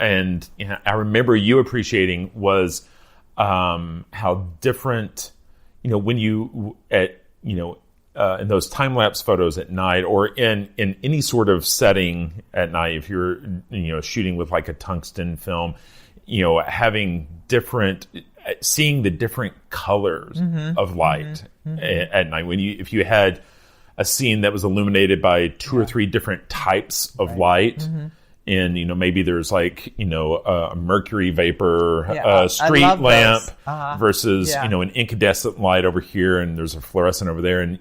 and I remember you appreciating was how different, when you in those time-lapse photos at night, or in any sort of setting at night, if you're shooting with like a tungsten film, having seeing the different colors of light at night. If you had a scene that was illuminated by two or three different types of light, and maybe there's like a mercury vapor street lamp versus an incandescent light over here, and there's a fluorescent over there, and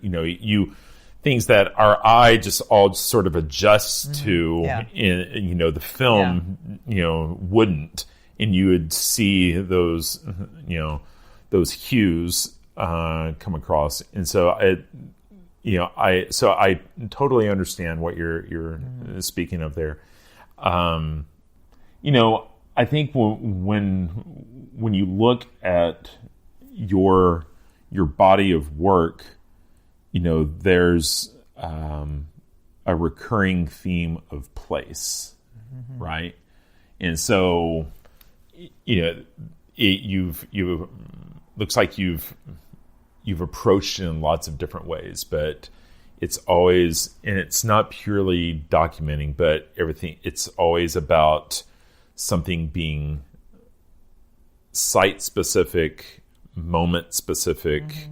things that our eye just all sort of adjusts to in the film wouldn't, and you would see those hues come across. And so I totally understand what you're speaking of there. I think when you look at your body of work, there's a recurring theme of place, right? And so, you've looks like you've approached it in lots of different ways, but it's always, and it's not purely documenting, but it's always about something being site-specific, moment-specific,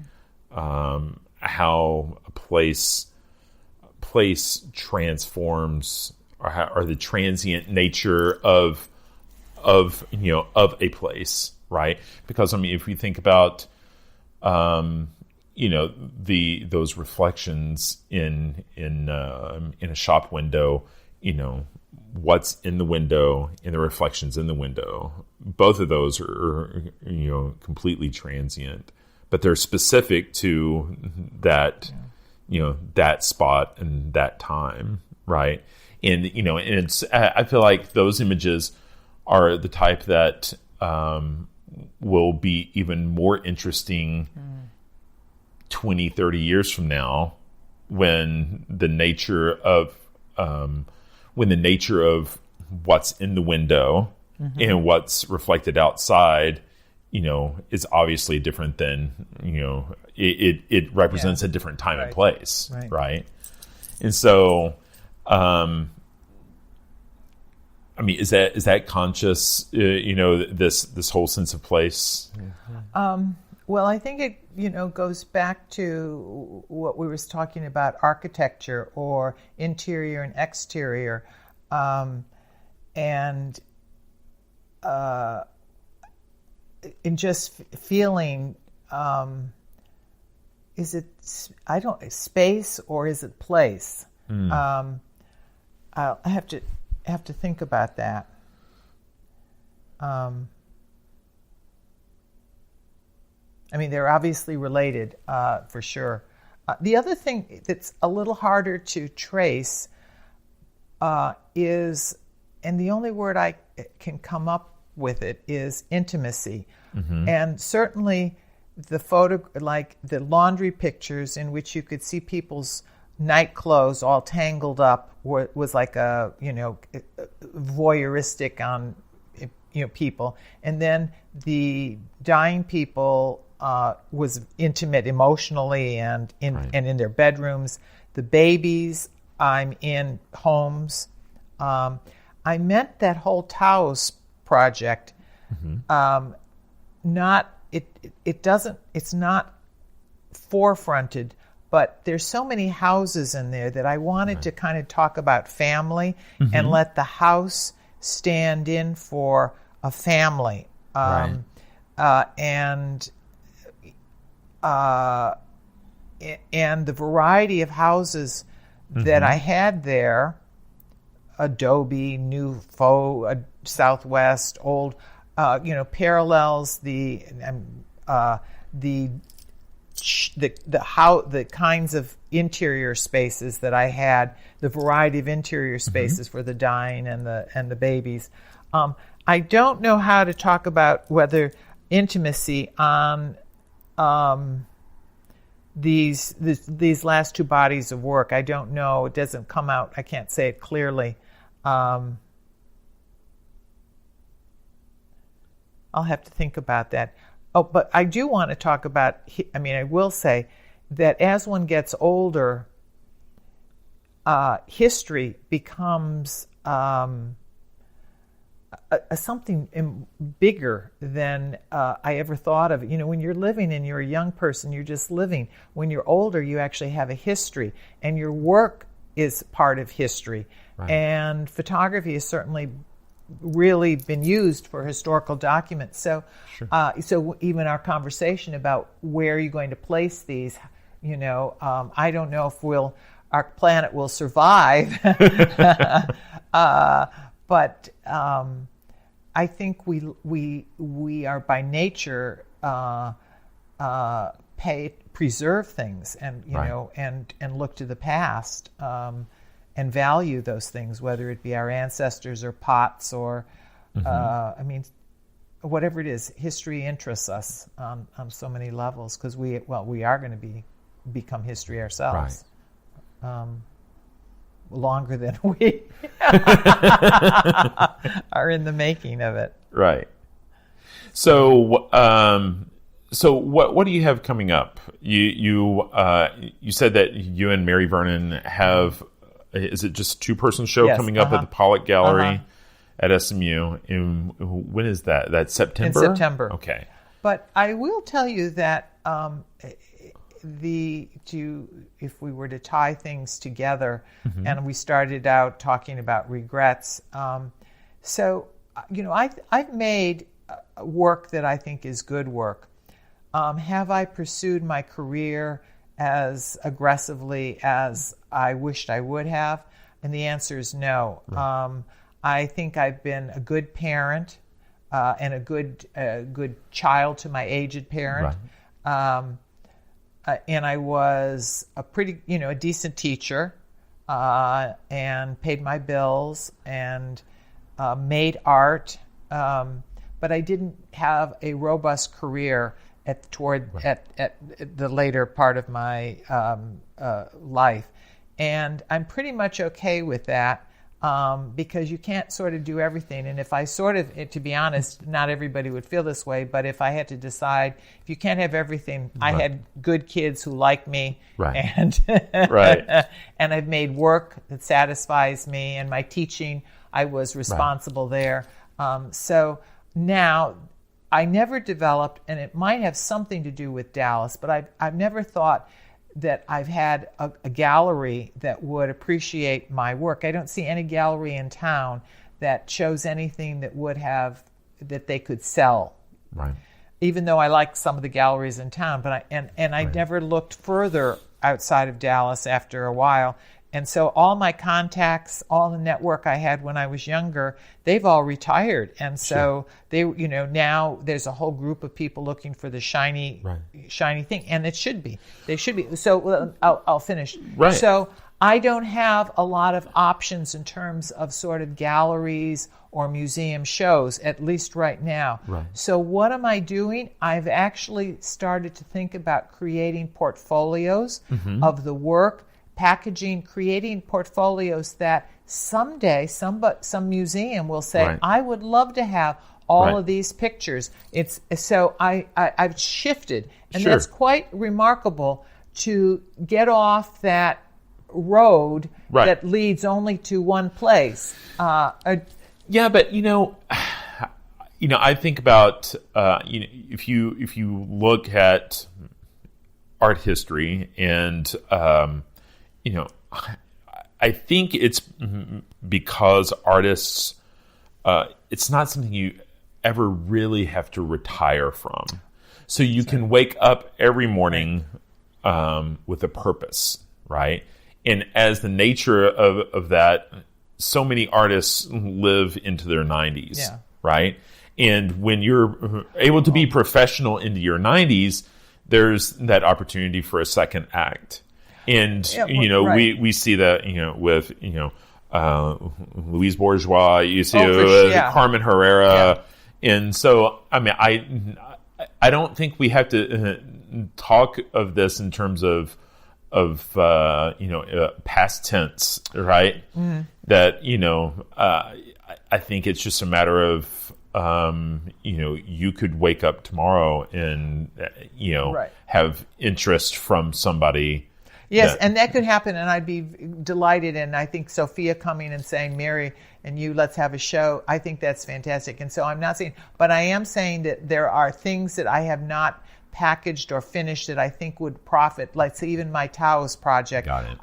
how a place transforms, or the transient nature of a place, right? Because, if we think about those reflections in a shop window, what's in the window and the reflections in the window, both of those are completely transient, but they're specific to that that spot and that time, right? And and it's, I feel like those images are the type that will be even more interesting 20, 30 years from now, when the nature of what's in the window and what's reflected outside, is obviously different than, it represents a different time and place, right? And so, is that conscious, this whole sense of place? Well, I think it, goes back to what we were talking about, architecture or interior and exterior, and in just feeling, is it space or is it place? I have to think about that. They're obviously related, for sure. The other thing that's a little harder to trace is, and the only word I can come up with it, is intimacy. And certainly like the laundry pictures in which you could see people's night clothes all tangled up was like a, voyeuristic on, people. And then the dying people was intimate emotionally and in their bedrooms. The babies, I'm in homes. I meant that whole Taos project. It's not forefronted, but there's so many houses in there that I wanted to kind of talk about family and let the house stand in for a family. And the variety of houses that I had there, adobe, new faux, Southwest, old, parallels the kinds of interior spaces that I had, the variety of interior spaces for the dying and the babies. I don't know how to talk about whether intimacy on these last two bodies of work. I don't know. It doesn't come out. I can't say it clearly. I'll have to think about that. Oh, but I do want to talk about, I will say that as one gets older, history becomes something bigger than I ever thought of. When you're living and you're a young person, you're just living. When you're older, you actually have a history, and your work is part of history. Right. And photography has certainly really been used for historical documents. So, sure. So even our conversation about where you're going to place these, I don't know if our planet will survive, but I think we are by nature preserve things, and and look to the past. And value those things, whether it be our ancestors or pots or, whatever it is. History interests us on so many levels because we are going to become history ourselves, longer than we are in the making of it. Right. So, what do you have coming up? You said that you and Mary Vernon have. Is it just a 2-person show coming up at the Pollock Gallery at SMU? And when is that? That's September? In September. Okay. But I will tell you that if we were to tie things together, and we started out talking about regrets. I've made work that I think is good work. Have I pursued my career as aggressively as I wished I would have? And the answer is no. Right. I think I've been a good parent and a good child to my aged parent. Right. And I was a pretty, a decent teacher and paid my bills and made art. But I didn't have a robust career at the later part of my life. And I'm pretty much okay with that because you can't sort of do everything. And if I to be honest, not everybody would feel this way, but if I had to decide, if you can't have everything, I had good kids who like me, and and I've made work that satisfies me, and my teaching, I was responsible there. So now, I never developed, and it might have something to do with Dallas, but I've never thought that I've had a gallery that would appreciate my work. I don't see any gallery in town that shows anything that they could sell. Right. Even though I like some of the galleries in town, but I never looked further outside of Dallas after a while. And so all my contacts, all the network I had when I was younger, they've all retired. And so they, now there's a whole group of people looking for the shiny thing. And it should be. They should be. So I'll finish. Right. So I don't have a lot of options in terms of sort of galleries or museum shows, at least right now. Right. So what am I doing? I've actually started to think about creating portfolios of the work, packaging, creating portfolios that someday some museum will say, I would love to have all of these pictures. I've shifted, and that's quite remarkable to get off that road that leads only to one place. But I think about if you look at art history and I think it's because artists, it's not something you ever really have to retire from. So you can wake up every morning with a purpose, right? And as the nature of that, so many artists live into their 90s, right? And when you're able to be professional into your 90s, there's that opportunity for a second act. And, we see that, with, Louise Bourgeois, you see Carmen Herrera. Yeah. And so, I don't think we have to talk of this in terms of past tense, right? Mm-hmm. That, I think it's just a matter of you could wake up tomorrow and, Right. have interest from somebody. Yes, and that could happen, and I'd be delighted. And I think Sophia coming and saying, Mary and you, let's have a show, I think that's fantastic. And so I'm not saying, but I am saying that there are things that I have not packaged or finished that I think would profit, like say even my Taos project. Got it.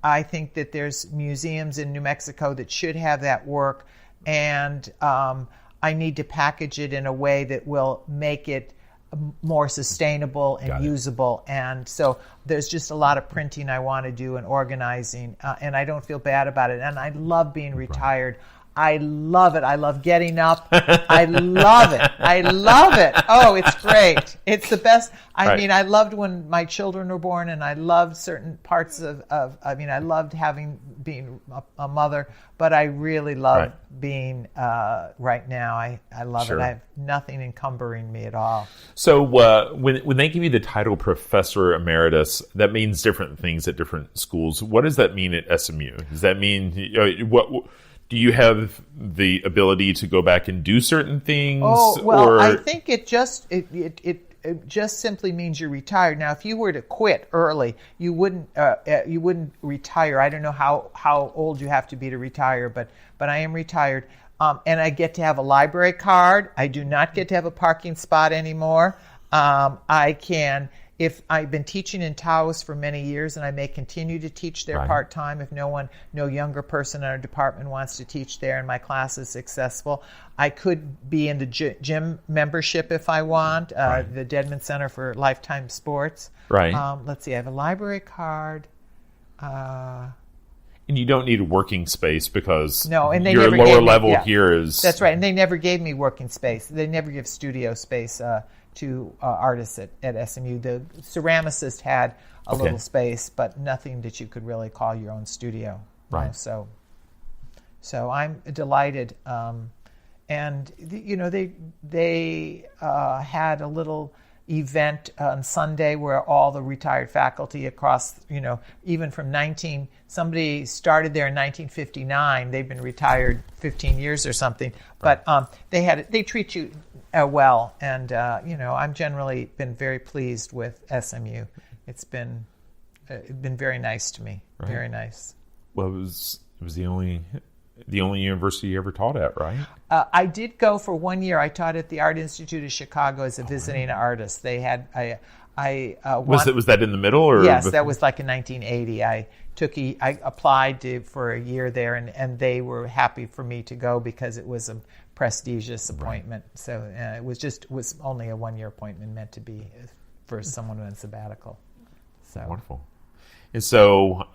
I think that there's museums in New Mexico that should have that work, and I need to package it in a way that will make it more sustainable and usable. And so there's just a lot of printing I want to do and organizing, and I don't feel bad about it. And I love being retired. I love it. I love getting up. I love it. I love it. Oh, it's great. It's the best. I mean, I loved when my children were born, and I loved certain parts I loved being a mother, but I really love being right now. I love it. I have nothing encumbering me at all. So when they give you the title Professor Emeritus, that means different things at different schools. What does that mean at SMU? Does that mean what? Do you have the ability to go back and do certain things? Oh, well, I think it just simply means you're retired. Now, if you were to quit early, you wouldn't retire. I don't know how old you have to be to retire, but I am retired, and I get to have a library card. I do not get to have a parking spot anymore. I can. If I've been teaching in Taos for many years, and I may continue to teach there part-time if no younger person in our department wants to teach there and my class is successful. I could be in the gym membership if I want, the Dedman Center for Lifetime Sports. Right. Let's see, I have a library card. And you don't need a working space because and they your never lower level here is... That's right, and they never gave me working space. They never give studio space to artists at SMU. The ceramicist had a little space, but nothing that you could really call your own studio. Right. So I'm delighted. And they had a little event on Sunday where all the retired faculty across, even from somebody started there in 1959. They've been retired 15 years or something. But they treat you well, and I'm generally been very pleased with SMU. It's been very nice to me. Right. Very nice. Well, it was the only university you ever taught at, right? I did go for 1 year. I taught at the Art Institute of Chicago as a visiting artist. They had was that in the middle, or yes, that was like in 1980. I applied for a year there, and they were happy for me to go because it was a prestigious appointment. Right. So it was only a 1 year appointment, meant to be for someone on sabbatical. So wonderful. And so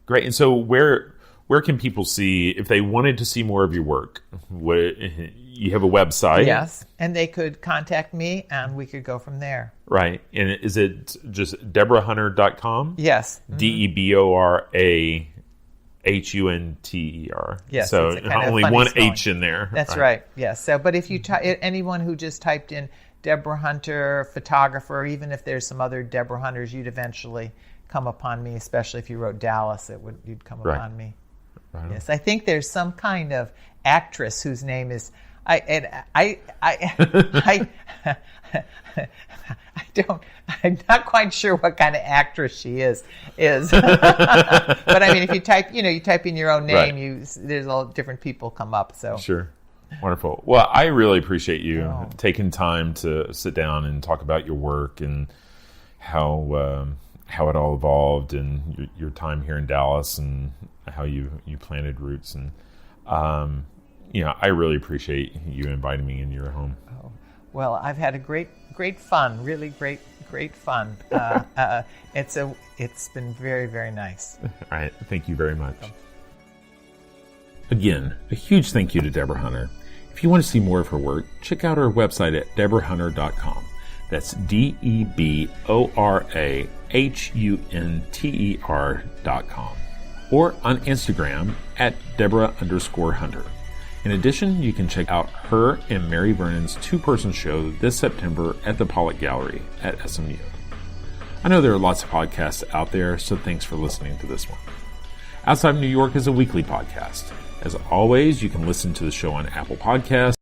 great. And so where can people see, if they wanted to see more of your work? You have a website. Yes, and they could contact me, and we could go from there. Right. And is it just DebораHunter.com? Yes. DeborahHunter. Yes. So only one spelling. H in there. That's right. Yes. So, but if you anyone who just typed in Deborah Hunter, photographer, even if there's some other Deborah Hunters, you'd eventually come upon me. Especially if you wrote Dallas, you'd come upon me. Right. Yes. I think there's some kind of actress whose name is I'm not quite sure what kind of actress she is. But I mean, if you type in your own name, there's all different people come up. So sure, wonderful. Well, I really appreciate you taking time to sit down and talk about your work and how it all evolved, and your time here in Dallas, and how you planted roots. And I really appreciate you inviting me into your home. Oh, well, I've had a great fun, really great fun. It's been very, very nice. All right, thank you very much. Again, a huge thank you to Deborah Hunter. If you want to see more of her work, check out her website at DeborahHunter.com. That's DeborahHunter.com, or on Instagram at Deborah_Hunter. In addition, you can check out her and Mary Vernon's 2-person show this September at the Pollock Gallery at SMU. I know there are lots of podcasts out there, so thanks for listening to this one. Outside of New York is a weekly podcast. As always, you can listen to the show on Apple Podcasts,